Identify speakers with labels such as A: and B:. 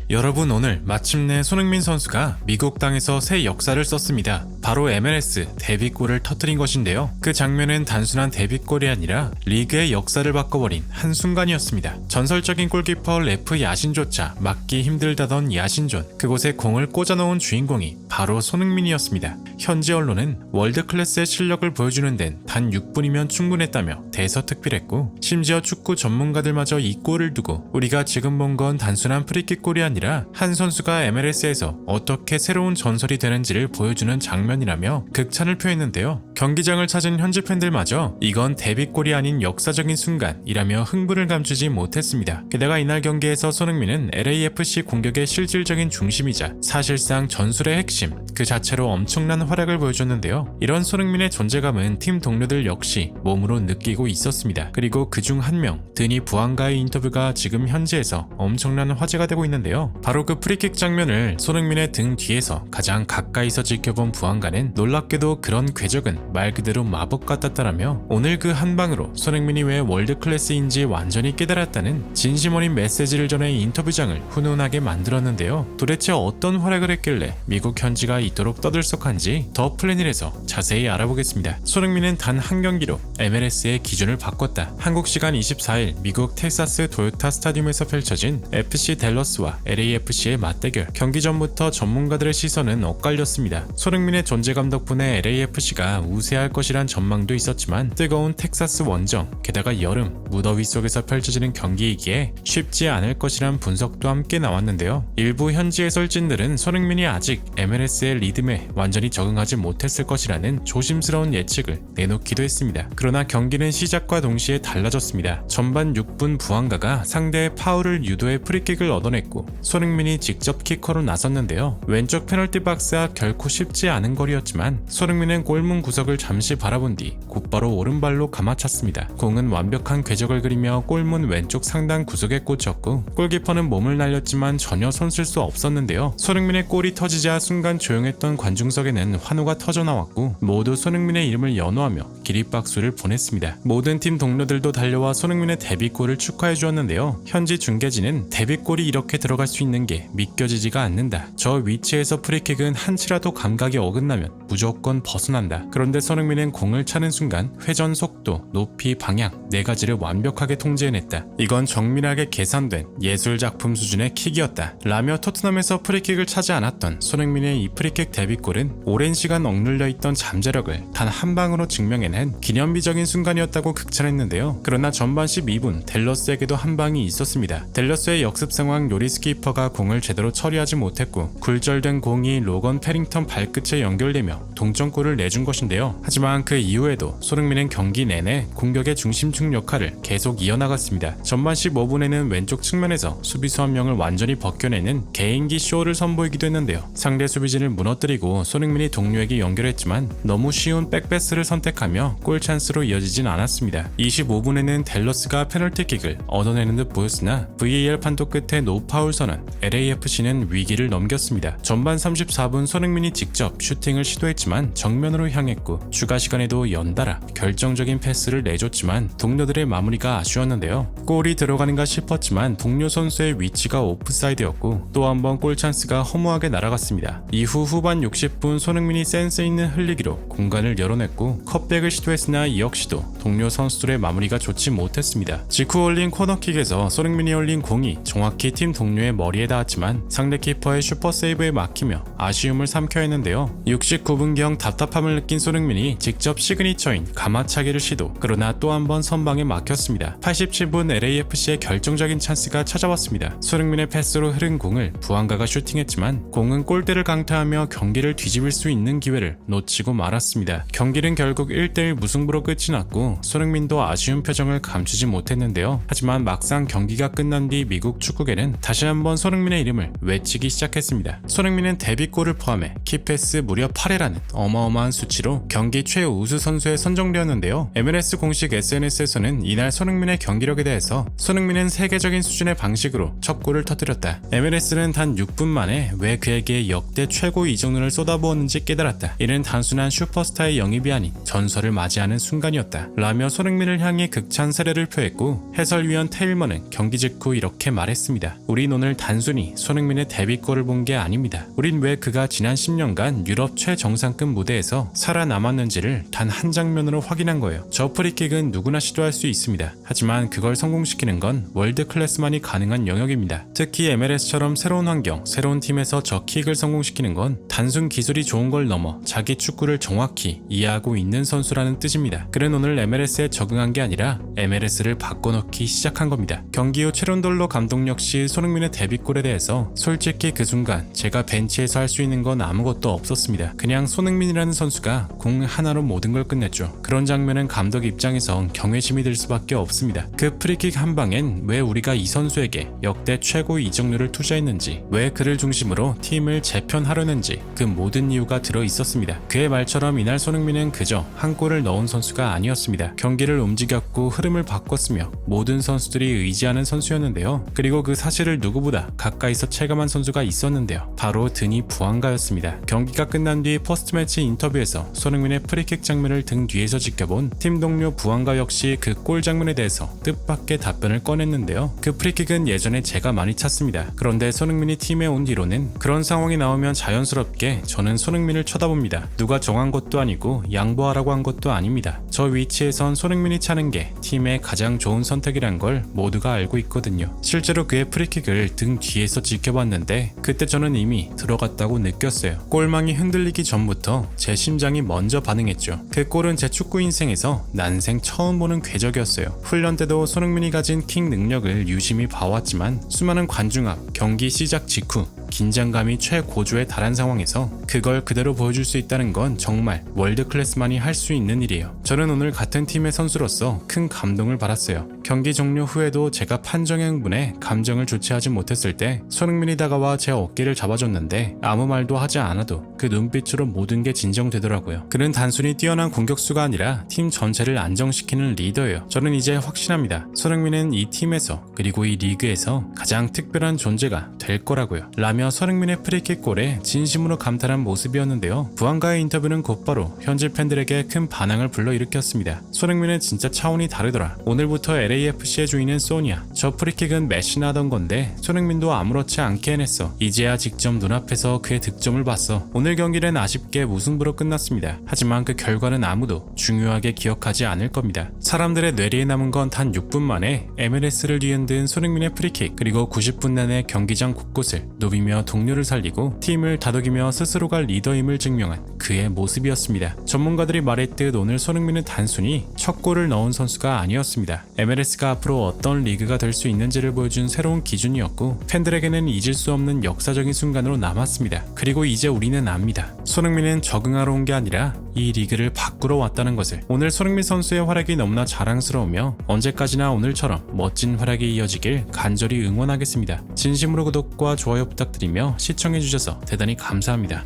A: 여러분, 오늘 마침내 손흥민 선수가 미국 땅에서 새 역사를 썼습니다. 바로 MLS 데뷔골을 터뜨린 것인데요. 그 장면은 단순한 데뷔골이 아니라 리그의 역사를 바꿔버린 한순간이었습니다. 전설적인 골키퍼 레프 야신조차 막기 힘들다던 야신존, 그곳에 공을 꽂아넣은 주인공이 바로 손흥민이었습니다. 현지 언론은 월드클래스의 실력을 보여주는 데는 단 6분이면 충분했다며 대서특필했고, 심지어 축구 전문가들마저 이 골을 두고 우리가 지금 본 건 단순한 프리킥 골이 아니라 한 선수가 MLS에서 어떻게 새로운 전설이 되는지를 보여주는 장면이라며 극찬을 표했는데요. 경기장을 찾은 현지 팬들마저 이건 데뷔골이 아닌 역사적인 순간이라며 흥분을 감추지 못했습니다. 게다가 이날 경기에서 손흥민은 LAFC 공격의 실질적인 중심이자 사실상 전술의 핵심 그 자체로 엄청난 활약을 보여줬는데요. 이런 손흥민의 존재감은 팀 동료들 역시 몸으로 느끼고 있었습니다. 그리고 그중 한 명, 드니 부안가의 인터뷰가 지금 현지에서 엄청난 화제가 되고 있는데요. 바로 그 프리킥 장면을 손흥민의 등 뒤에서 가장 가까이서 지켜본 부안가는 놀랍게도 그런 궤적은 말 그대로 마법 같았다라며 오늘 그 한 방으로 손흥민이 왜 월드클래스인지 완전히 깨달았다는 진심 어린 메시지를 전해 인터뷰장을 훈훈하게 만들었는데요. 도대체 어떤 활약을 했길래 미국 현지가 이토록 떠들썩한지 더 플래닛에서 자세히 알아보겠습니다. 손흥민은 단 한 경기로 MLS의 기준을 바꿨다. 한국 시간 24일 미국 텍사스 도요타 스타디움에서 펼쳐진 FC 댈러스와 LAFC의 맞대결. 경기 전부터 전문가들의 시선은 엇갈렸습니다. 손흥민의 존재감 덕분에 LAFC가 우세할 것이란 전망도 있었지만 뜨거운 텍사스 원정, 게다가 여름, 무더위 속에서 펼쳐지는 경기이기에 쉽지 않을 것이란 분석도 함께 나왔는데요. 일부 현지 해설진들은 손흥민이 아직 MLS의 리듬에 완전히 적응하지 못했을 것이라는 조심스러운 예측을 내놓기도 했습니다. 그러나 경기는 시작과 동시에 달라졌습니다. 전반 6분 부안가가 상대의 파울을 유도해 프리킥을 얻어냈고 손흥민이 직접 키커로 나섰는데요. 왼쪽 페널티 박스 앞 결코 쉽지 않은 거리였지만 손흥민은 골문 구석을 잠시 바라본 뒤 곧바로 오른발로 감아찼습니다. 공은 완벽한 궤적을 그리며 골문 왼쪽 상단 구석에 꽂혔고 골키퍼는 몸을 날렸지만 전혀 손쓸 수 없었는데요. 손흥민의 골이 터지자 순간 조용했던 관중석에는 환호가 터져나왔고 모두 손흥민의 이름을 연호하며 기립박수를 보냈습니다. 모든 팀 동료들도 달려와 손흥민의 데뷔골을 축하해 주었는데요. 현지 중계진은 데뷔골이 이렇게 들어갈 수 있는 게 믿겨지지가 않는다. 저 위치에서 프리킥은 한치라도 감각이 어긋나면 무조건 벗어난다. 그런데 손흥민은 공을 차는 순간 회전 속도, 높이, 방향 네 가지를 완벽하게 통제해냈다. 이건 정밀하게 계산된 예술 작품 수준의 킥이었다. 라며 토트넘에서 프리킥을 차지 않았던 손흥민의 이 프리킥 데뷔골은 오랜 시간 억눌려 있던 잠재력을 단 한 방으로 증명해낸 기념비적인 순간이었다고 극찬했는데요. 그러나 전반 12분 댈러스에게도 한 방이 있었습니다. 댈러스의 역습 상황 요리스 키퍼가 공을 제대로 처리하지 못했고 굴절된 공이 로건 페링턴 발끝에 연결되며 동점골을 내준 것인데요. 하지만 그 이후에도 손흥민은 경기 내내 공격의 중심축 역할을 계속 이어나갔습니다. 전반 15분에는 왼쪽 측면에서 수비수 한 명을 완전히 벗겨내는 개인기 쇼를 선보이기도 했는데요. 상대 수비진을 무너뜨리고 손흥민이 동료에게 연결했지만 너무 쉬운 백패스를 선택하며 골 찬스로 이어지진 않았습니다. 25분에는 댈러스가 페널티킥을 얻어내는 듯 보였으나 VAR 판독 끝에 노파울 선언, LAFC는 위기를 넘겼습니다. 전반 34분 손흥민이 직접 슈팅을 시도했지만 정면으로 향했고 추가 시간에도 연달아 결정적인 패스를 내줬지만 동료들의 마무리가 아쉬웠는데요. 골이 들어가는가 싶었지만 동료 선수의 위치가 오프사이드였고 또 한 번 골 찬스가 허무하게 날아갔습니다. 이후 후반 60분 손흥민이 센스 있는 흘리기로 공간을 열어냈고 컵백을 시도했으나 이 역시도 동료 선수들의 마무리가 좋지 못했습니다. 직후 올린 코너킥에서 손흥민이 올린 공이 정확히 팀 동료의 머리에 닿았지만 상대 키퍼의 슈퍼세이브에 막히며 아쉬움을 삼켜야 했는데요. 69분경 답답함을 느낀 손흥민이 직접 시그니처인 가마차기를 시도, 그러나 또 한 번 선방에 막혔습니다. 87분 LAFC의 결정적인 찬스가 찾아왔습니다. 손흥민의 패스로 흐른 공을 부안가가 슈팅했지만 공은 골대를 강타하며 경기를 뒤집을 수 있는 기회를 놓치고 말았습니다. 경기는 결국 1대1 무승부로 끝이 났고 손흥민도 아쉬운 표정을 감추지 못했는데요. 하지만 막상 경기가 끝난 뒤 미국 축구계는 다시 한번 손흥민의 이름을 외치기 시작했습니다. 손흥민은 데뷔골을 포함해 키패스 무려 8회라는 어마어마한 수치로 경기 최우수 선수에 선정되었는데요. MLS 공식 SNS에서는 이날 손흥민의 경기력에 대해서 손흥민은 세계적인 수준의 방식으로 첫 골을 터뜨렸다. MLS는 단 6분 만에 왜 그에게 역대 최고 최고 이적률을 쏟아부었는지 깨달았다. 이는 단순한 슈퍼스타의 영입이 아닌 전설을 맞이하는 순간이었다. 라며 손흥민을 향해 극찬 세례를 표했고 해설위원 테일먼은 경기 직후 이렇게 말했습니다. 우린 오늘 단순히 손흥민의 데뷔골을 본 게 아닙니다. 우린 왜 그가 지난 10년간 유럽 최정상급 무대에서 살아남았는지를 단 한 장면으로 확인한 거예요. 저 프리킥은 누구나 시도할 수 있습니다. 하지만 그걸 성공시키는 건 월드 클래스만이 가능한 영역입니다. 특히 MLS처럼 새로운 환경, 새로운 팀에서 저 킥을 성공시키는 건 단순 기술이 좋은 걸 넘어 자기 축구를 정확히 이해하고 있는 선수라는 뜻입니다. 그는 오늘 MLS에 적응한 게 아니라 MLS를 바꿔놓기 시작한 겁니다. 경기 후 체론돌로 감독 역시 손흥민의 데뷔골에 대해서 솔직히 그 순간 제가 벤치에서 할 수 있는 건 아무것도 없었습니다. 그냥 손흥민이라는 선수가 공 하나로 모든 걸 끝냈죠. 그런 장면은 감독 입장에선 경외심이 들 수밖에 없습니다. 그 프리킥 한 방엔 왜 우리가 이 선수에게 역대 최고 이적률을 투자했는지, 왜 그를 중심으로 팀을 재편하려는지 그 모든 이유가 들어 있었습니다. 그의 말처럼 이날 손흥민은 그저 한 골을 넣은 선수가 아니었습니다. 경기를 움직였고 흐름을 바꿨으며 모든 선수들이 의지하는 선수였는데요. 그리고 그 사실을 누구보다 가까이서 체감한 선수가 있었는데요. 바로 드니 부안가였습니다. 경기가 끝난 뒤 포스트매치 인터뷰에서 손흥민의 프리킥 장면을 등 뒤에서 지켜본 팀 동료 부안가 역시 그 골 장면에 대해서 뜻밖의 답변을 꺼냈는데요. 그 프리킥은 예전에 제가 많이 찼습니다. 그런데 손흥민이 팀에 온 뒤로는 그런 상황이 나오면 자연스럽게 저는 손흥민을 쳐다봅니다. 누가 정한 것도 아니고 양보하라고 한 것도 아닙니다. 저 위치에선 손흥민이 차는 게 팀의 가장 좋은 선택이란 걸 모두가 알고 있거든요. 실제로 그의 프리킥을 등 뒤에서 지켜봤는데 그때 저는 이미 들어갔다고 느꼈어요. 골망이 흔들리기 전부터 제 심장이 먼저 반응했죠. 그 골은 제 축구 인생에서 난생 처음 보는 궤적이었어요. 훈련 때도 손흥민이 가진 킥 능력을 유심히 봐왔지만 수많은 관중 앞 경기 시작 직후 긴장감이 최고조에 달한 상황에서 그걸 그대로 보여줄 수 있다는 건 정말 월드클래스만이 할 수 있는 일이에요. 저는 오늘 같은 팀의 선수로서 큰 감동을 받았어요. 경기 종료 후에도 제가 판정의 흥분에 감정을 주체하지 못했을 때 손흥민이 다가와 제 어깨를 잡아줬는데 아무 말도 하지 않아도 그 눈빛으로 모든 게 진정되더라고요. 그는 단순히 뛰어난 공격수가 아니라 팀 전체를 안정시키는 리더예요. 저는 이제 확신합니다. 손흥민은 이 팀에서 그리고 이 리그에서 가장 특별한 존재가 될 거라고요. 라며 손흥민의 프리킥 골에 진심으로 감탄한 모습이었는데요. 부안가의 인터뷰는 곧바로 현지 팬들에게 큰 반항을 불러일으켰습니다. 손흥민은 진짜 차원이 다르더라. 오늘부터 LAFC의 주인은 소니야. 저 프리킥은 메시나 하던 건데 손흥민도 아무렇지 않게 해냈어. 이제야 직접 눈앞에서 그의 득점을 봤어. 오늘 경기는 아쉽게 무승부로 끝났습니다. 하지만 그 결과는 아무도 중요하게 기억하지 않을 겁니다. 사람들의 뇌리에 남은 건 단 6분 만에 MLS를 뒤흔든 손흥민의 프리킥, 그리고 90분 내내 경기장 곳곳을 누비며 동료를 살리고 팀을 다독이며 스스로 갈 리더임을 증명한 그의 모습이었습니다. 전문가들이 말했듯 오늘 손흥민은 단순히 첫 골을 넣은 선수가 아니었습니다. MLS가 앞으로 어떤 리그가 될 수 있는지를 보여준 새로운 기준이었고 팬들에게는 잊을 수 없는 역사적인 순간으로 남았습니다. 그리고 이제 우리는 압니다. 손흥민은 적응하러 온 게 아니라 이 리그를 바꾸러 왔다는 것을. 오늘 손흥민 선수의 활약이 너무나 자랑스러우며 언제까지나 오늘처럼 멋진 활약이 이어지길 간절히 응원하겠습니다. 진심으로 구독과 좋아요 부탁드리며 시청해주셔서 대단히 감사합니다.